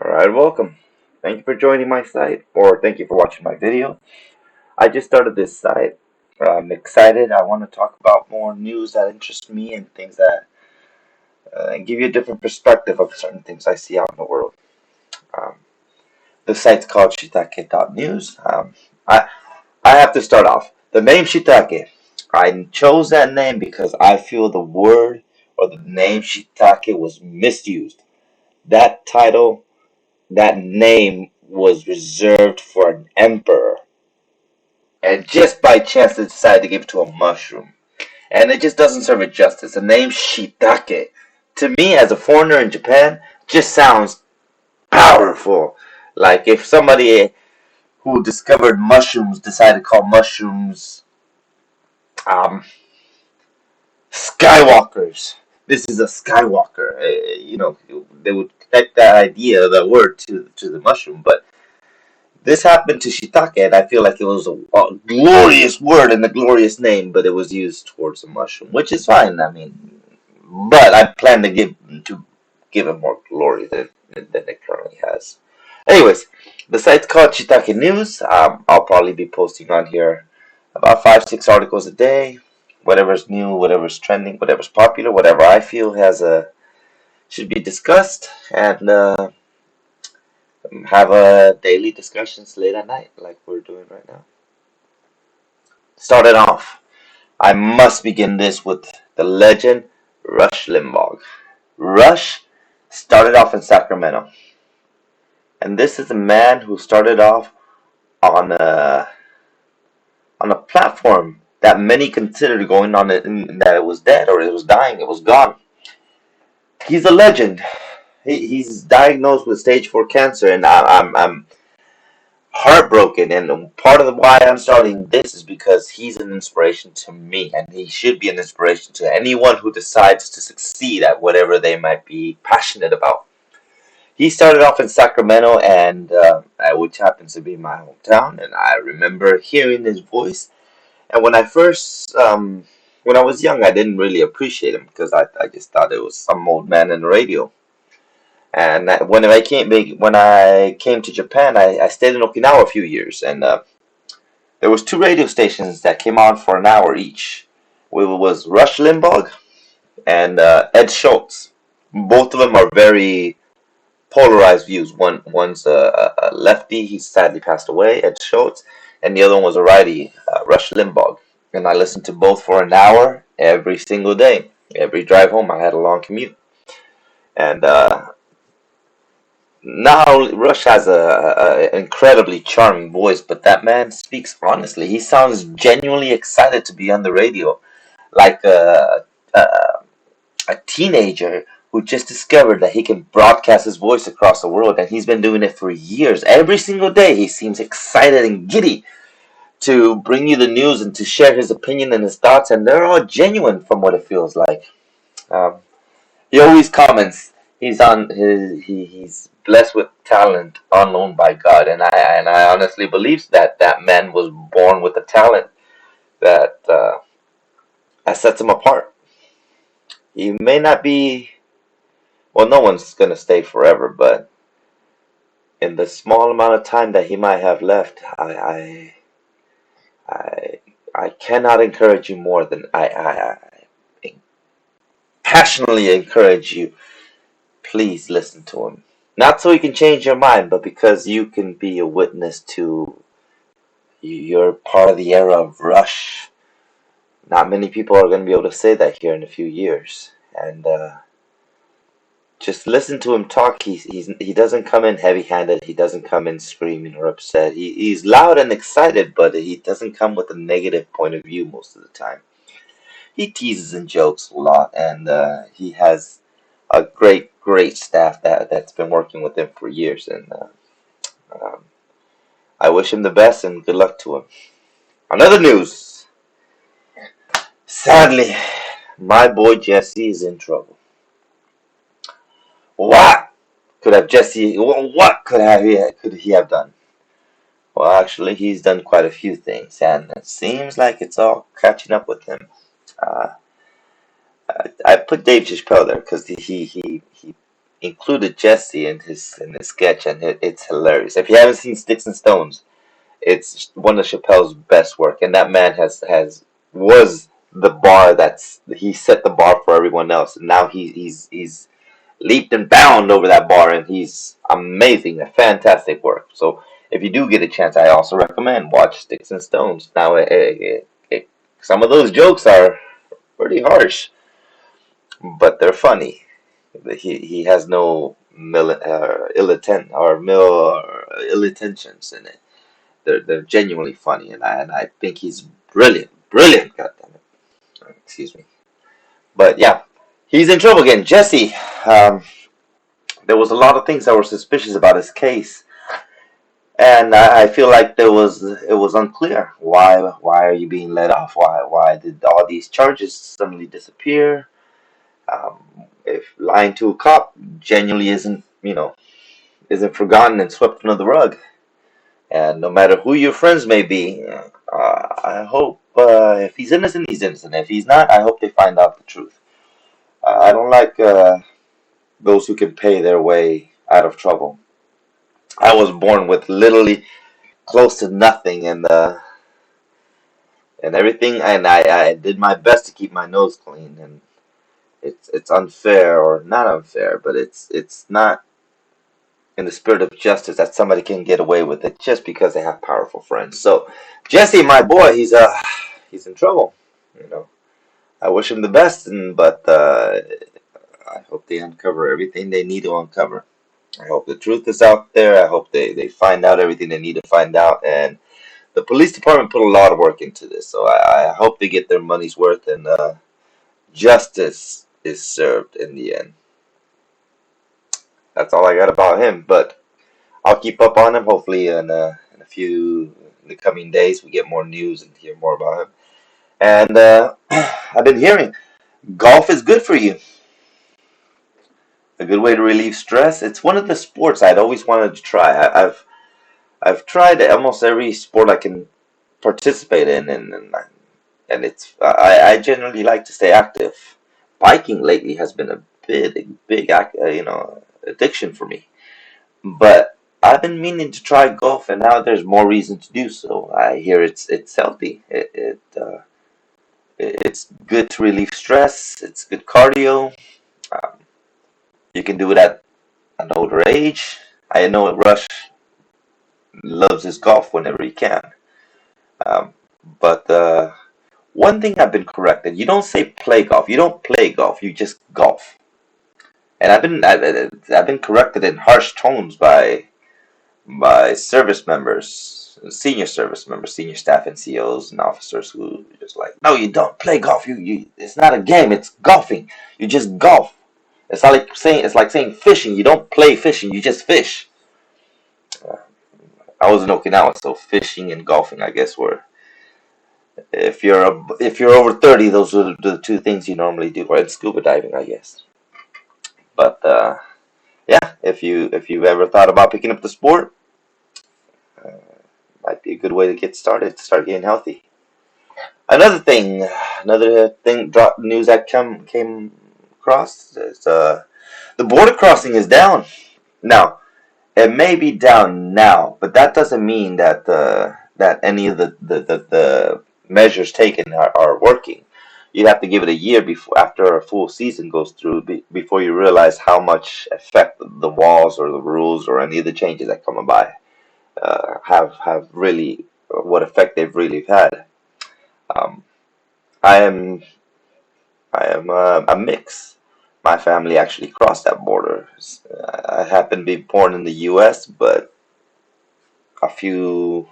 Alright, welcome. Thank you for joining my site, or thank you for watching my video. I just started this site. I'm excited. I want to talk about more news that interest me and things that give you a different perspective of certain things I see out in the world. Um, the site's called Shiitake.news. I, I have to start off. The name Shiitake. I chose that name because I feel the word or the name Shiitake was misused. That title, that name was reserved for an emperor. And just by chance, they decided to give it to a mushroom. And it just doesn't serve it justice. The name Shiitake, to me as a foreigner in Japan, just sounds powerful. Like if somebody who discovered mushrooms decided to call mushrooms um, Skywalkers. This is a Skywalker. They would connect that idea, that word, to the mushroom. But this happened to Shiitake, and I feel like it was a glorious word and a glorious name, but it was used towards a mushroom, which is fine. I mean, but I plan to give it more glory than it currently has. Anyways, the site's called Shiitake.news. I'll probably be posting on here about 5, 6 articles a day. Whatever's new, whatever's trending, whatever's popular, whatever I feel should be discussed, and have a daily discussions late at night, like we're doing right now. Started off, I must begin this with the legend Rush Limbaugh. Rush started off in Sacramento, and this is a man who started off on a platform that many considered going on it, that it was dead or it was dying, it was gone. He's a legend. He's diagnosed with stage 4 cancer, and I'm heartbroken. And part of why I'm starting this is because he's an inspiration to me, and he should be an inspiration to anyone who decides to succeed at whatever they might be passionate about. He started off in Sacramento, and which happens to be my hometown, and I remember hearing his voice. And when I was young, I didn't really appreciate him because I just thought it was some old man in the radio. And when I came to Japan, I stayed in Okinawa a few years, and there was 2 radio stations that came on for an hour each. It was Rush Limbaugh and Ed Schultz. Both of them are very polarized views. One's a lefty; he sadly passed away, Ed Schultz, and the other one was a righty, Rush Limbaugh. And I listened to both for an hour every single day. Every drive home, I had a long commute, and now Rush has a incredibly charming voice, but that man speaks honestly. He sounds genuinely excited to be on the radio, like a teenager who just discovered that he can broadcast his voice across the world, and he's been doing it for years. Every single day, he seems excited and giddy to bring you the news and to share his opinion and his thoughts, and they're all genuine from what it feels like. Um, he always comments he's blessed with talent unknown by God, and I honestly believe that man was born with a talent that sets him apart. He may not be, well, no one's gonna stay forever, but in the small amount of time that he might have left, I, I cannot encourage you more than I passionately encourage you. Please listen to him. Not so he can change your mind, but because you can be a witness to, you're part of the era of Rush. Not many people are going to be able to say that here in a few years. And just listen to him talk. He doesn't come in heavy-handed. He doesn't come in screaming or upset. He's loud and excited, but he doesn't come with a negative point of view most of the time. He teases and jokes a lot, and he has a great staff that's been working with him for years. And um, I wish him the best and good luck to him. On other news, sadly, my boy Jessie is in trouble. What could have Jessie? What could he have done? Well, actually, he's done quite a few things, and it seems like it's all catching up with him. Uh, I put Dave Chappelle there because he included Jessie in his sketch, and it's hilarious. If you haven't seen Sticks and Stones, it's one of Chappelle's best work, and that man was the bar he set the bar for everyone else, and now he's leaped and bound over that bar, and he's amazing, a fantastic work. So if you do get a chance, I also recommend watch Sticks and Stones. Now, some of those jokes are pretty harsh, but they're funny. He has no ill intentions in it. They're genuinely funny, and I think he's brilliant, brilliant. God damn it, excuse me. But yeah, he's in trouble again. Jesse, um, there was a lot of things that were suspicious about his case, and I feel like it was unclear. Why are you being let off? Why did all these charges suddenly disappear? Um, if lying to a cop genuinely isn't forgotten and swept under the rug. And no matter who your friends may be, I hope if he's innocent, he's innocent. If he's not, I hope they find out the truth. I don't like those who can pay their way out of trouble. I was born with literally close to nothing, and everything, and I did my best to keep my nose clean. And it's unfair, or not unfair, but it's not in the spirit of justice that somebody can get away with it just because they have powerful friends. So Jesse, my boy, he's in trouble. You know, I wish him the best, but I hope they uncover everything they need to uncover. I hope the truth is out there. I hope they find out everything they need to find out. And the police department put a lot of work into this, so I hope they get their money's worth, and justice is served in the end. That's all I got about him, but I'll keep up on him. Hopefully, in the coming days, we get more news and hear more about him. And I've been hearing golf is good for you. A good way to relieve stress. It's one of the sports I'd always wanted to try. I've tried almost every sport I can participate in, and I generally like to stay active. Biking lately has been a big addiction for me. But I've been meaning to try golf, and now there's more reason to do so. I hear it's healthy. It's good to relieve stress. It's good cardio. Um, you can do it at an older age. I know Rush loves his golf whenever he can. Um, but one thing I've been corrected: you don't say play golf. You don't play golf. You just golf. And I've been corrected in harsh tones by service members, senior service members, senior staff NCOs and officers who are just like, no, you don't play golf. You it's not a game. It's golfing. You just golf. It's like saying fishing. You don't play fishing. You just fish. Uh, I was in Okinawa, so fishing and golfing, I guess, were if you're over 30, those are the two things you normally do. Or scuba diving, I guess. But yeah, if you've ever thought about picking up the sport, uh, might be a good way to get started, to start getting healthy. Another thing, drop news that came across is the border crossing is down. Now, it may be down now, but that doesn't mean that any of the measures taken are working. You have to give it a year before after a full season goes through before you realize how much effect the walls or the rules or any of the changes that come by have really what effect they've really had. Um, I am a mix. My family actually crossed that border. I happen to be born in the U.S., but a few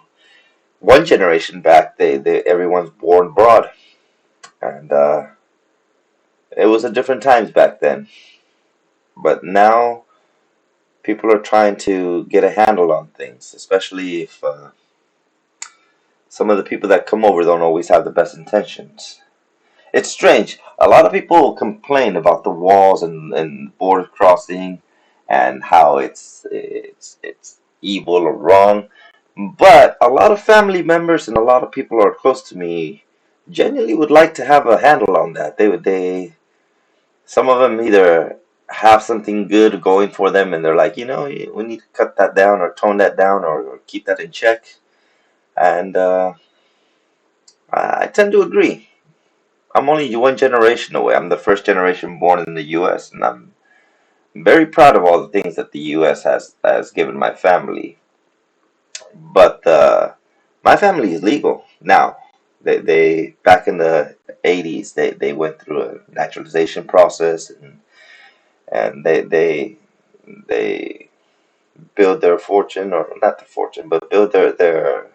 one generation back, they everyone's born abroad, and it was a different times back then. But now people are trying to get a handle on things, especially if some of the people that come over don't always have the best intentions. It's strange. A lot of people complain about the walls and border crossing and how it's evil or wrong. But a lot of family members and a lot of people who are close to me genuinely would like to have a handle on that. Some of them either have something good going for them, and they're like, we need to cut that down or tone that down or keep that in check. And I tend to agree. I'm only one generation away. I'm the first generation born in the U.S., and I'm very proud of all the things that the U.S. has given my family. But my family is legal now. They back in the 80s, they went through a naturalization process, and they build their fortune, or not the fortune, but build their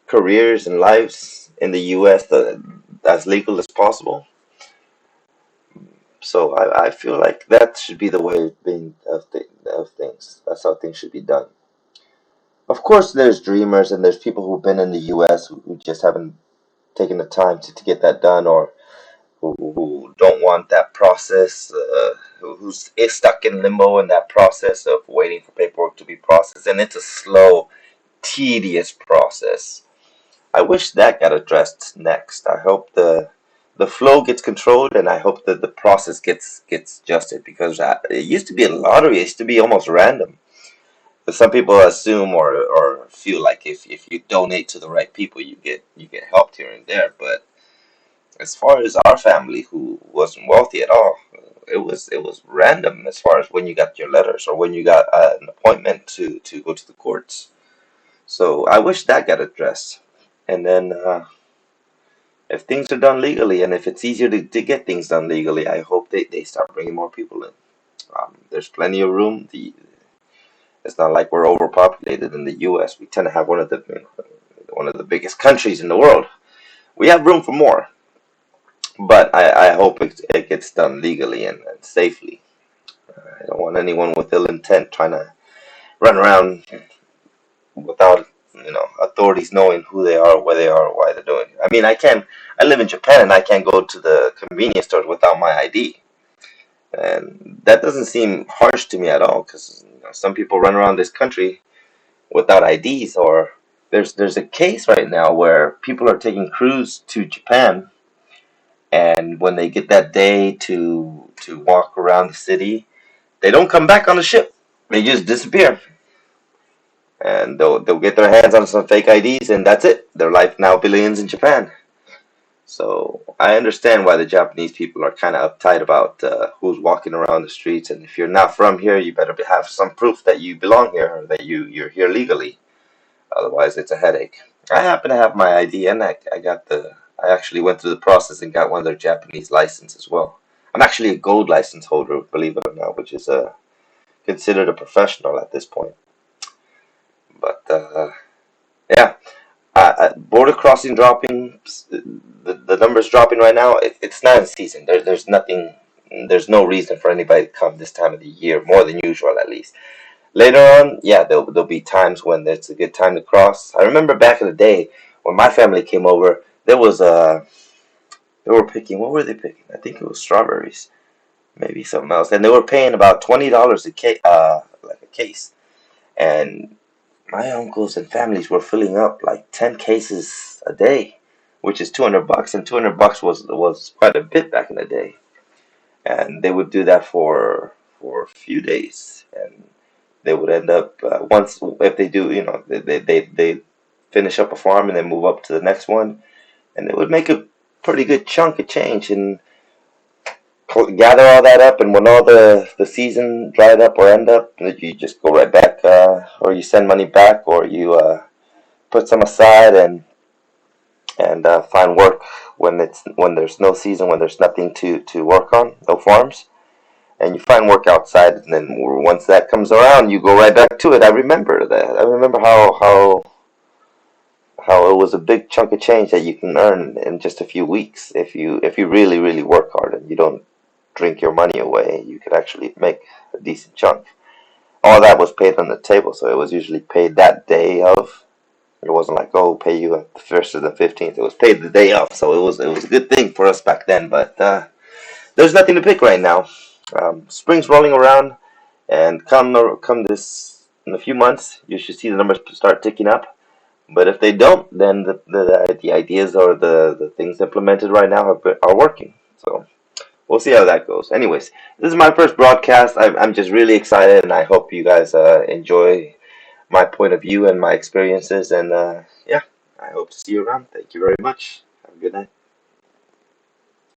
careers and lives in the U.S. As legal as possible. So I feel like that should be the way of things. That's how things should be done. Of course, there's dreamers and there's people who've been in the U.S. who just haven't taken the time to get that done, or who don't want that process, who's is stuck in limbo in that process of waiting for paperwork to be processed, and it's a slow, tedious process. I wish that got addressed next. I hope the flow gets controlled, and I hope that the process gets adjusted, because it used to be a lottery. It used to be almost random. But some people assume or feel like if you donate to the right people, you get helped here and there. But as far as our family, who wasn't wealthy at all, it was random as far as when you got your letters or when you got an appointment to go to the courts. So I wish that got addressed. And then if things are done legally, and if it's easier to get things done legally, I hope they start bringing more people in. There's plenty of room. It's not like we're overpopulated in the U.S. We tend to have one of the biggest countries in the world. We have room for more, but I hope it gets done legally and safely. I don't want anyone with ill intent trying to run around without authorities knowing who they are, where they are, why they're doing it. I mean, I live in Japan, and I can't go to the convenience stores without my ID, and that doesn't seem harsh to me at all, because some people run around this country without IDs. Or there's a case right now where people are taking cruise to Japan, and when they get that day to walk around the city, they don't come back on the ship. They just disappear, and they'll get their hands on some fake IDs, and that's it. Their life now billions in Japan. So I understand why the Japanese people are kind of uptight about who's walking around the streets, and if you're not from here, you better have some proof that you belong here, or that you're here legally. Otherwise, it's a headache. I happen to have my ID, and I actually went through the process and got one of their Japanese license as well. I'm actually a gold license holder, believe it or not, which is considered a professional at this point. But yeah, border crossing dropping, the numbers dropping right now. It's not in season. There's nothing. There's no reason for anybody to come this time of the year, more than usual at least. Later on, yeah, there'll be times when it's a good time to cross. I remember back in the day when my family came over, they were picking. What were they picking? I think it was strawberries, maybe something else, and they were paying about $20 a case, like a case. And my uncles and families were filling up like 10 cases a day, which is $200, and $200 was quite a bit back in the day. And they would do that for a few days, and they would end up once, if they do, they finish up a farm and then move up to the next one, and they would make a pretty good chunk of change and gather all that up. And when all the season dried up or end up, you just go right back, or you send money back, or you put some aside and find work when there's no season, when there's nothing to work on, no farms, and you find work outside. And then once that comes around, you go right back to it. I remember that. I remember how it was a big chunk of change that you can earn in just a few weeks if you really really work hard and you don't drink your money away. You could actually make a decent chunk. All that was paid on the table, so it was usually paid that day of. It wasn't like, oh, pay you at the first or the 15th. It was paid the day of, so it was a good thing for us back then. But there's nothing to pick right now. Spring's rolling around, and come this in a few months, you should see the numbers start ticking up. But if they don't, then the ideas or the things implemented right now are working. So we'll see how that goes. Anyways, this is my first broadcast. I'm just really excited, and I hope you guys enjoy my point of view and my experiences. And yeah, I hope to see you around. Thank you very much. Have a good night.